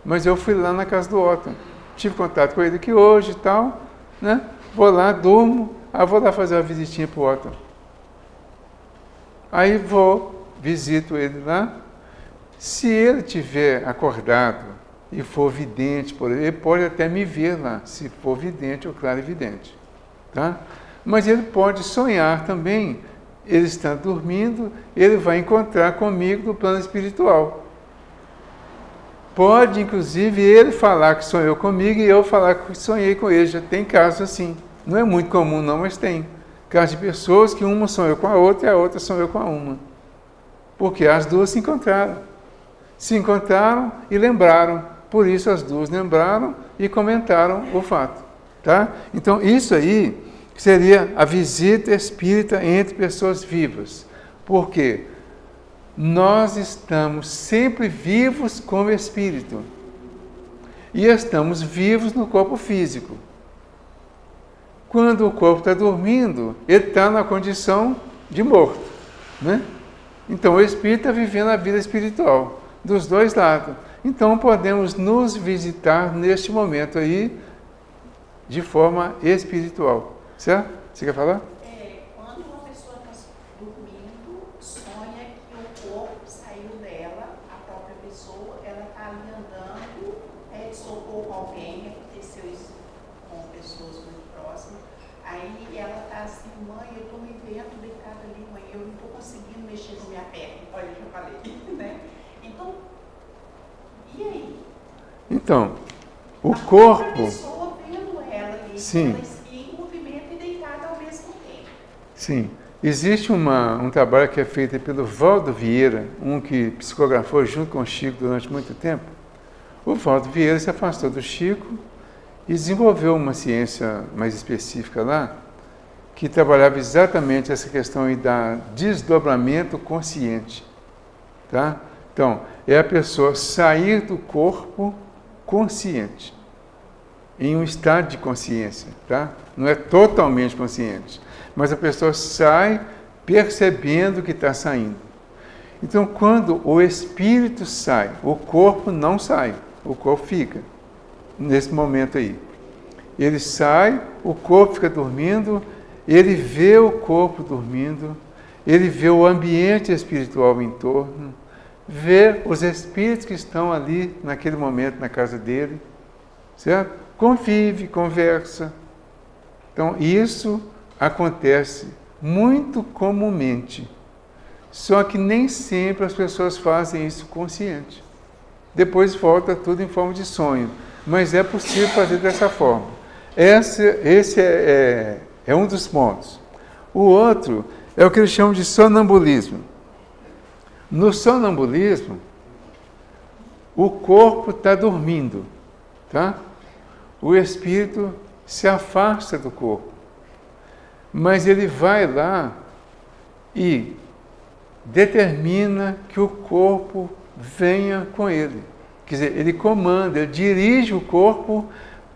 mas eu fui lá na casa do Otton. Tive contato com ele aqui hoje e tal, né? Vou lá, durmo, vou lá fazer uma visitinha para o Otton. Aí visito ele lá. Se ele tiver acordado e for vidente, ele pode até me ver lá, se for vidente ou clarividente, tá? Mas ele pode sonhar também, ele está dormindo, ele vai encontrar comigo no plano espiritual. Pode, inclusive, ele falar que sonhou comigo e eu falar que sonhei com ele. Já tem casos assim. Não é muito comum não, mas tem. Casos de pessoas que uma sonhou com a outra e a outra sonhou com a uma. Porque as duas se encontraram. Se encontraram e lembraram. Por isso as duas lembraram e comentaram o fato. Tá? Então, isso aí seria a visita espírita entre pessoas vivas. Por quê? Nós estamos sempre vivos como espírito. E estamos vivos no corpo físico. Quando o corpo está dormindo, ele está na condição de morto, né? Então o espírito está vivendo a vida espiritual, dos dois lados. Então podemos nos visitar neste momento aí, de forma espiritual. Certo? Você quer falar? Quando uma pessoa está dormindo, sonha que o corpo saiu dela, a própria pessoa, ela está ali andando, pede socorro com alguém, aconteceu isso com pessoas muito próximas, aí ela está assim, mãe, eu estou me vendo deitada ali, mãe, eu não estou conseguindo mexer com minha perna, olha o que eu falei, né? Então, e aí? Então, o corpo... A pessoa vendo ela ali, sim. Ela movimento e deitada ao mesmo tempo. Sim. Existe um trabalho que é feito pelo Valdo Vieira, que psicografou junto com o Chico durante muito tempo. O Valdo Vieira se afastou do Chico e desenvolveu uma ciência mais específica lá, que trabalhava exatamente essa questão aí da desdobramento consciente. Tá? Então, é a pessoa sair do corpo consciente, em um estado de consciência, tá? Não é totalmente consciente, mas a pessoa sai percebendo que está saindo. Então, quando o espírito sai, o corpo não sai, o corpo fica, nesse momento aí. Ele sai, o corpo fica dormindo, ele vê o corpo dormindo, ele vê o ambiente espiritual em torno, vê os espíritos que estão ali, naquele momento, na casa dele, certo? Convive, conversa. Então, isso acontece muito comumente. Só que nem sempre as pessoas fazem isso consciente. Depois volta tudo em forma de sonho. Mas é possível fazer dessa forma. Esse é um dos pontos. O outro é o que eles chamam de sonambulismo. No sonambulismo, o corpo está dormindo, tá? O espírito se afasta do corpo, mas ele vai lá e determina que o corpo venha com ele. Quer dizer, ele comanda, ele dirige o corpo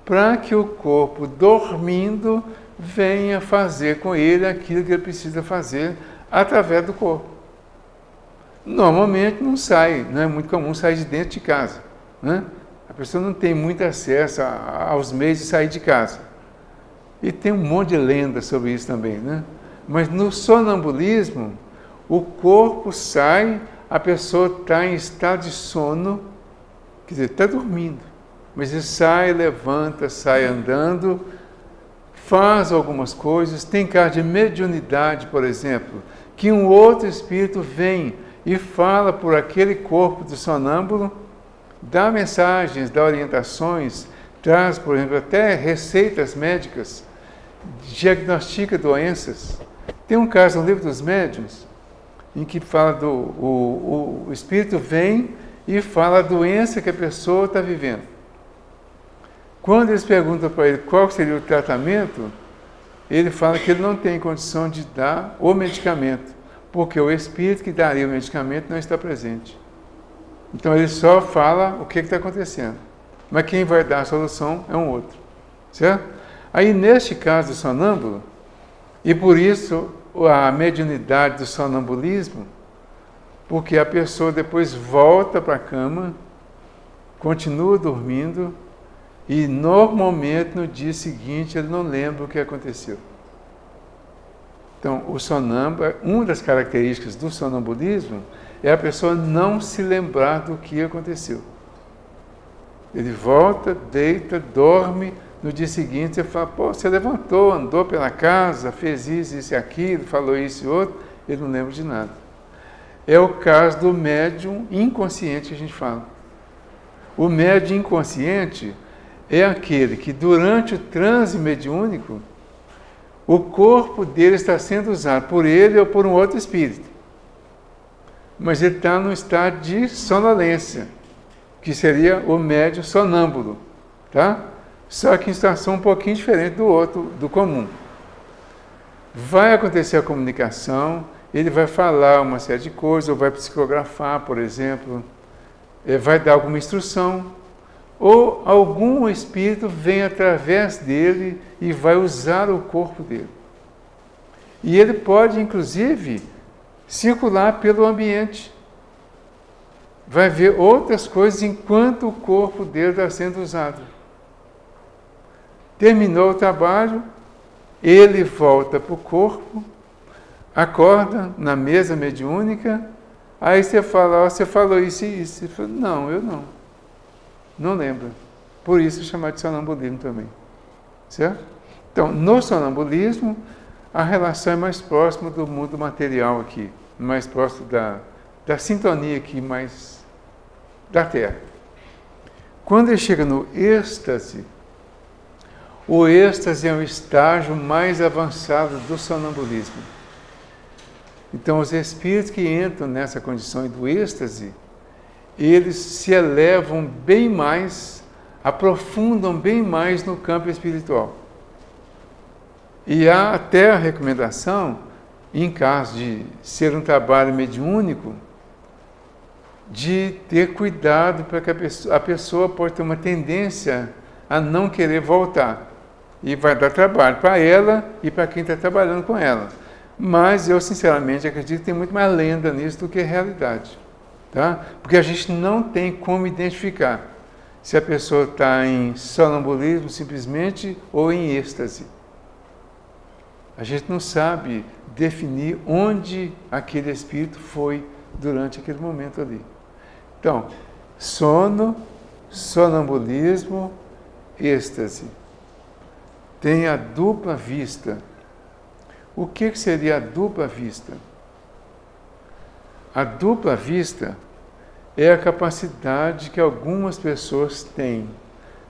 para que o corpo, dormindo, venha fazer com ele aquilo que ele precisa fazer através do corpo. Normalmente não sai, não é muito comum sair de dentro de casa, né? A pessoa não tem muito acesso aos meios de sair de casa. E tem um monte de lenda sobre isso também, né? Mas no sonambulismo, o corpo sai, a pessoa está em estado de sono, quer dizer, está dormindo. Mas ele sai, levanta, sai andando, faz algumas coisas, tem caso de mediunidade, por exemplo, que um outro espírito vem e fala por aquele corpo do sonâmbulo, dá mensagens, dá orientações, traz, por exemplo, até receitas médicas, diagnostica doenças. Tem um caso no Livro dos Médiuns, em que fala o espírito vem e fala a doença que a pessoa está vivendo. Quando eles perguntam para ele qual seria o tratamento, ele fala que ele não tem condição de dar o medicamento, porque o espírito que daria o medicamento não está presente. Então ele só fala o que está acontecendo. Mas quem vai dar a solução é um outro. Certo? Aí neste caso do sonâmbulo, e por isso a mediunidade do sonambulismo, porque a pessoa depois volta para a cama, continua dormindo, e normalmente no dia seguinte ele não lembra o que aconteceu. Então, o sonâmbulo, uma das características do sonambulismo é a pessoa não se lembrar do que aconteceu. Ele volta, deita, dorme, no dia seguinte você fala, pô, você levantou, andou pela casa, fez isso e aquilo, falou isso e outro, ele não lembra de nada. É o caso do médium inconsciente que a gente fala. O médium inconsciente é aquele que durante o transe mediúnico, o corpo dele está sendo usado por ele ou por um outro espírito. Mas ele está num estado de sonolência, que seria o médium sonâmbulo, tá? Só que em situação um pouquinho diferente do outro, do comum. Vai acontecer a comunicação, ele vai falar uma série de coisas, ou vai psicografar, por exemplo, vai dar alguma instrução, ou algum espírito vem através dele e vai usar o corpo dele. E ele pode, inclusive, circular pelo ambiente. Vai ver outras coisas enquanto o corpo dele está sendo usado. Terminou o trabalho, ele volta para o corpo, acorda na mesa mediúnica, aí você fala, você falou isso e isso. Ele fala, não, eu não. Não lembro. Por isso é chamado de sonambulismo também. Certo? Então, no sonambulismo, a relação é mais próxima do mundo material aqui, mais próximo da sintonia aqui, mais da Terra. Quando ele chega no êxtase, o êxtase é um estágio mais avançado do sonambulismo. Então, os espíritos que entram nessa condição do êxtase, eles se elevam bem mais, aprofundam bem mais no campo espiritual. E há até a recomendação, em caso de ser um trabalho mediúnico, de ter cuidado para que a pessoa pode ter uma tendência a não querer voltar. E vai dar trabalho para ela e para quem está trabalhando com ela. Mas eu, sinceramente, acredito que tem muito mais lenda nisso do que realidade. Tá? Porque a gente não tem como identificar se a pessoa está em sonambulismo simplesmente ou em êxtase. A gente não sabe definir onde aquele espírito foi durante aquele momento ali. Então, sono, sonambulismo, êxtase. Tem a dupla vista. O que seria a dupla vista? A dupla vista é a capacidade que algumas pessoas têm,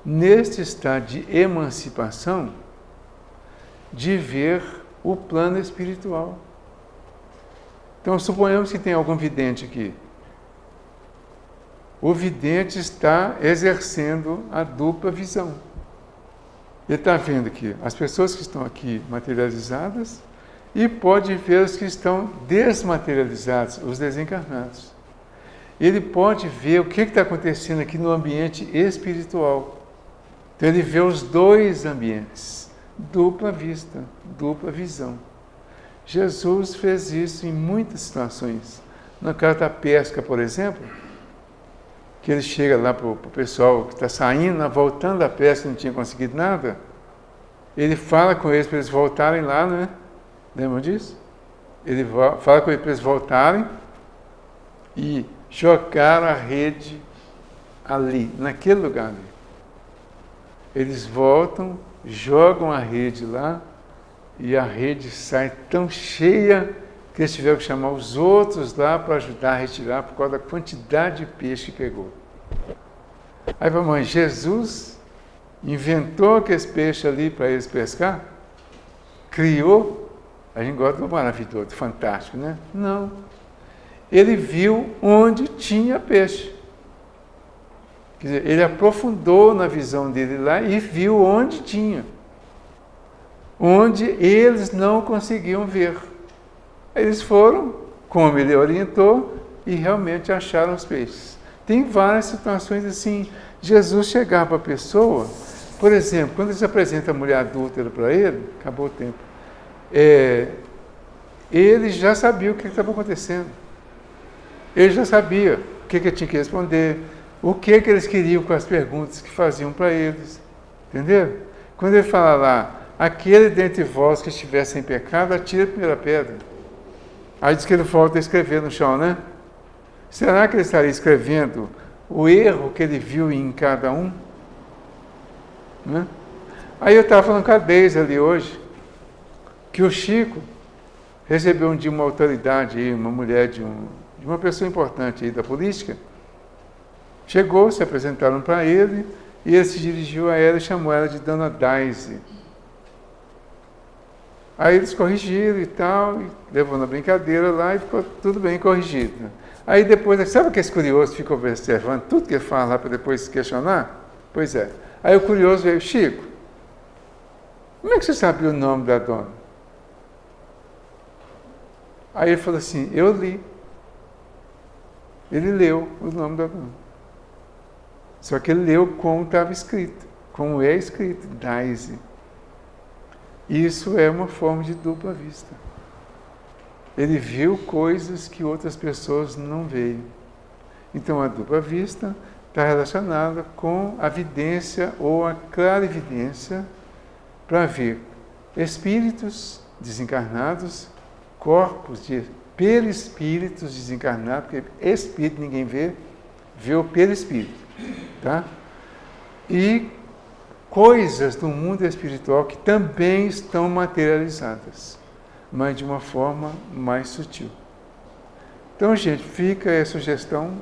neste estado de emancipação, de ver o plano espiritual. Então, suponhamos que tem algum vidente aqui. O vidente está exercendo a dupla visão. Ele está vendo que as pessoas que estão aqui materializadas e pode ver os que estão desmaterializados, os desencarnados. Ele pode ver o que está acontecendo aqui no ambiente espiritual. Então ele vê os dois ambientes, dupla vista, dupla visão. Jesus fez isso em muitas situações. No caso da pesca, por exemplo, que ele chega lá para o pessoal que está saindo, voltando da pesca, não tinha conseguido nada, ele fala com eles para eles voltarem lá, né? Lembram disso? Ele fala com eles para eles voltarem e jogar a rede ali, naquele lugar ali. Eles voltam, jogam a rede lá, e a rede sai tão cheia que eles tiveram que chamar os outros lá para ajudar a retirar por causa da quantidade de peixe que pegou. Aí vamos, Jesus inventou aqueles peixes ali para eles pescar? Criou? A gente gosta do maravilhoso, do fantástico, né? Não. Ele viu onde tinha peixe. Quer dizer, ele aprofundou na visão dele lá e viu onde tinha. Onde eles não conseguiam ver. Eles foram, como ele orientou, e realmente acharam os peixes. Tem várias situações assim. Jesus chegar para a pessoa, por exemplo, quando ele apresenta a mulher adúltera para ele, acabou o tempo, ele já sabia o que estava acontecendo. Ele já sabia o que ele tinha que responder, o que eles queriam com as perguntas que faziam para eles. Entendeu? Quando ele fala lá, aquele dentre vós que estiver sem pecado, atire a primeira pedra. Aí diz que ele volta a escrever no chão, né? Será que ele estaria escrevendo o erro que ele viu em cada um? Né? Aí eu estava falando com a Deise ali hoje, que o Chico recebeu um dia uma autoridade, aí, uma mulher de uma pessoa importante aí da política, chegou, se apresentaram para ele, e ele se dirigiu a ela e chamou ela de Dona Daisy. Aí eles corrigiram e tal, e levou na brincadeira lá e ficou tudo bem corrigido. Aí depois, sabe aqueles curiosos ficam observando tudo que ele fala lá para depois se questionar? Pois é. Aí o curioso veio, Chico, como é que você sabia o nome da dona? Aí ele falou assim, eu li. Ele leu o nome da dona. Só que ele leu como estava escrito, como é escrito, Daisy. Isso é uma forma de dupla vista. Ele viu coisas que outras pessoas não veem. Então a dupla vista está relacionada com a vidência ou a clarividência para ver espíritos desencarnados, corpos de perispíritos desencarnados, porque espírito ninguém vê, vê o perispírito, tá? E coisas do mundo espiritual que também estão materializadas, mas de uma forma mais sutil. Então, gente, fica a sugestão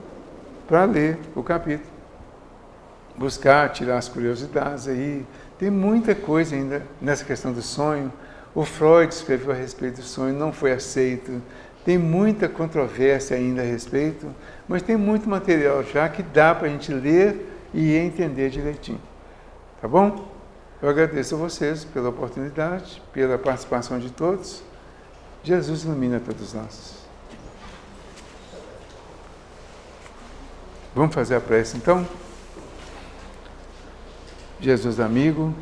para ler o capítulo. Buscar, tirar as curiosidades aí. Tem muita coisa ainda nessa questão do sonho. O Freud escreveu a respeito do sonho, não foi aceito. Tem muita controvérsia ainda a respeito, mas tem muito material já que dá para a gente ler e entender direitinho. Tá bom? Eu agradeço a vocês pela oportunidade, pela participação de todos. Jesus ilumina todos nós. Vamos fazer a prece então? Jesus amigo,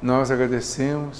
nós agradecemos